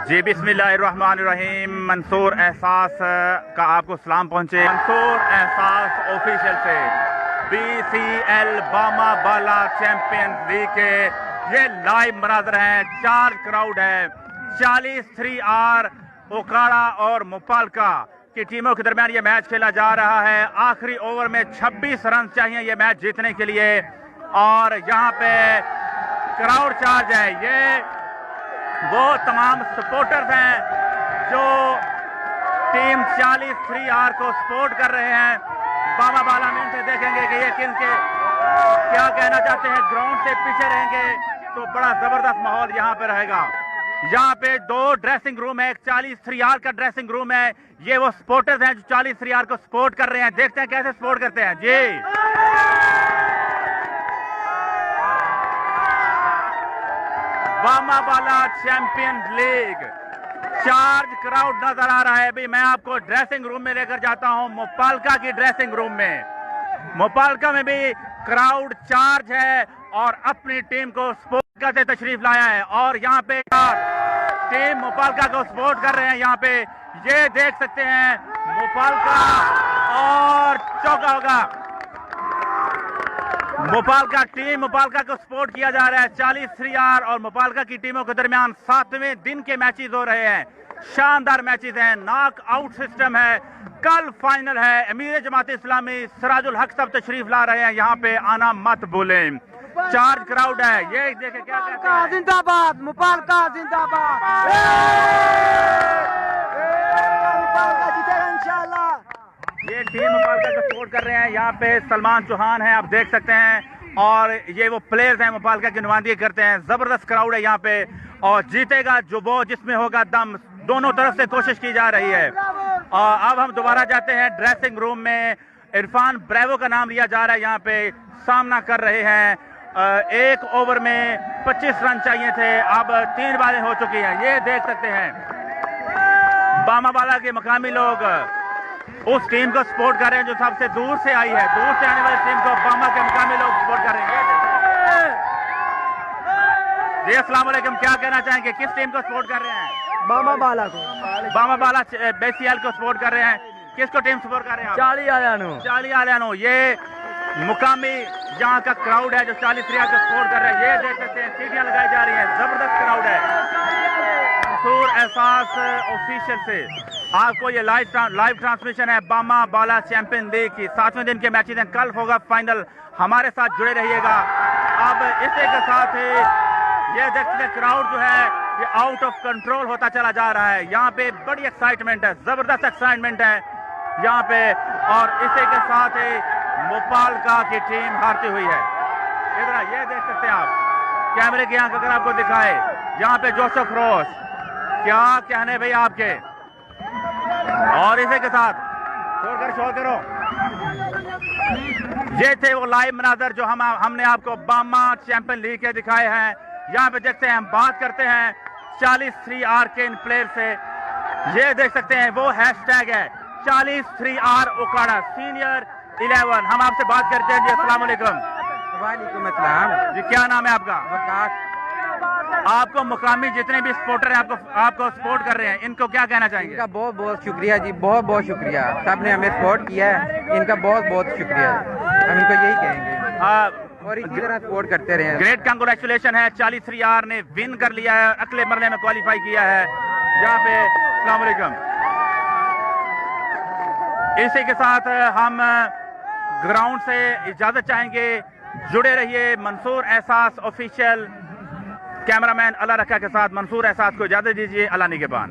जी बिस्मिल्लाहिर्रहमानिर्रहीम। मंसूर एहसास का आपको सलाम पहुंचे। मंसूर एहसास ऑफिशियल से BCL बामा बाला चैंपियंस लीग के ये लाइव मनाजर हैं। चार्ज क्राउड है। 40 3R ओकाड़ा और मुपालका की टीमों के दरमियान ये मैच खेला जा रहा है। आखिरी ओवर में 26 रन चाहिए ये मैच जीतने के लिए और यहाँ पे क्राउड चार्ज है। ये वो तमाम सपोर्टर्स हैं जो टीम 40 3R को सपोर्ट कर रहे हैं। बामा बाला में से देखेंगे कि ये किनके क्या कहना चाहते हैं। ग्राउंड से पीछे रहेंगे तो बड़ा जबरदस्त माहौल यहाँ पे रहेगा। यहाँ पे 2 ड्रेसिंग रूम है। एक 40 3R का ड्रेसिंग रूम है। ये वो सपोर्टर्स हैं जो 40 3R को सपोर्ट कर रहे हैं। देखते हैं कैसे सपोर्ट करते हैं। जी बामा बाला चैंपियंस लीग चार्ज क्राउड नजर आ रहा है। अभी मैं आपको ड्रेसिंग रूम में लेकर जाता हूं, मुपालका की ड्रेसिंग रूम में। मुपालका में भी क्राउड चार्ज है और अपनी टीम को सपोर्ट करते तशरीफ लाया है और यहाँ पे टीम मुपालका को सपोर्ट कर रहे हैं। यहाँ पे ये देख सकते हैं मुपालका और चौका होगा। मुपालका टीम मुपालका को सपोर्ट किया जा रहा है। 40 3R और मुपालका की टीमों के दरमियान 7वें दिन के मैचेस हो रहे हैं। शानदार मैचेस हैं। नॉक आउट सिस्टम है। कल फाइनल है। अमीर जमात इस्लामी सिराजुल हक सब तशरीफ ला रहे हैं। यहाँ पे आना मत भूलें। चार्ज क्राउड है। ये देखे क्या कहते हैं। जिंदाबाद मुपालका जिंदाबाद। मुपालका जीतेगा इंशाल्लाह। ये टीम मुपालका का सपोर्ट कर रहे हैं। यहाँ पे सलमान चौहान है, आप देख सकते हैं, और ये वो प्लेयर्स हैं मुपालका की नुमाइंदगी करते हैं। जबरदस्त क्राउड है यहाँ पे और जीतेगा जो वो जिसमें होगा दम। दोनों तरफ से कोशिश की जा रही है। और अब हम दोबारा जाते हैं ड्रेसिंग रूम में। इरफान ब्रेवो का नाम लिया जा रहा है। यहाँ पे सामना कर रहे हैं। 1 ओवर में 25 रन चाहिए थे, अब 3 बालें हो चुकी हैं। ये देख सकते हैं बामा बाला के मकामी लोग उस टीम को सपोर्ट कर रहे हैं जो सबसे दूर से आई है। दूर से आने वाली टीम को बामा के मुकामी लोग सपोर्ट कर रहे हैं। जी अस्सलाम वालेकुम, क्या कहना चाहेंगे, किस टीम को सपोर्ट कर रहे हैं? बामा बाला को। बामा बाला BCL को सपोर्ट कर रहे हैं। किसको टीम सपोर्ट कर रहे हैं? 40 आलियानो। ये मुकामी यहाँ का क्राउड है जो 40 3R को सपोर्ट कर रहे हैं। ये देख सकते हैं सीटियां लगाई जा रही हैं। जबरदस्त क्राउड है। मंसूर एहसास ऑफिशियल से आपको ये लाइव ट्रांसमिशन है बामा बाला चैंपियन लीग की। 7वें दिन के मैचेस हैं। कल होगा फाइनल। हमारे साथ जुड़े रहिएगा। अब इसी के साथ ही ये देखते हैं क्राउड जो है ये आउट ऑफ कंट्रोल होता चला जा रहा है। यहाँ पे बड़ी एक्साइटमेंट है, जबरदस्त एक्साइटमेंट है यहाँ पे। और इसी के साथ ही मुपालका की टीम हारती हुई है। इधर ये देख सकते हैं आप कैमरे की आंख अगर आपको दिखाए। यहाँ पे जोशफ रोश, क्या कहने भाई आपके। और इसी के साथ शोर करो। ये थे वो लाइव मनाजर जो हमने आपको बामा चैंपियन लीग के दिखाए हैं। यहाँ पे देखते हैं, हम बात करते हैं 40 3R के इन प्लेयर से। ये देख सकते हैं वो हैशटैग है 40 3R ओकाड़ा सीनियर 11। हम आपसे बात करते हैं। जी अस्सलाम वालेकुम। वालेकुम अस्सलाम। जी क्या नाम है आपका? वकास। आपको मुकामी जितने भी सपोर्टर हैं आपको सपोर्ट कर रहे हैं, इनको क्या कहना चाहेंगे? इनका बहुत बहुत शुक्रिया जी, बहुत बहुत शुक्रिया। सबने हमें सपोर्ट किया है, इनका बहुत बहुत शुक्रिया। हम इनको यही कहेंगे और इसी तरह सपोर्ट करते रहे। ग्रेट कंग्रेचुलेशन है। 40 3R ने विन कर लिया है, अगले मरले में क्वालिफाई किया है यहाँ पे। अस्सलाम वालेकुम। इसी के साथ हम ग्राउंड से इजाजत चाहेंगे। जुड़े रहिए मंसूर एहसास ऑफिशियल। कैमरामैन अल्लाह रखा के साथ मंसूर एहसास को इजाजत दीजिए। अल्लाह निगहबान।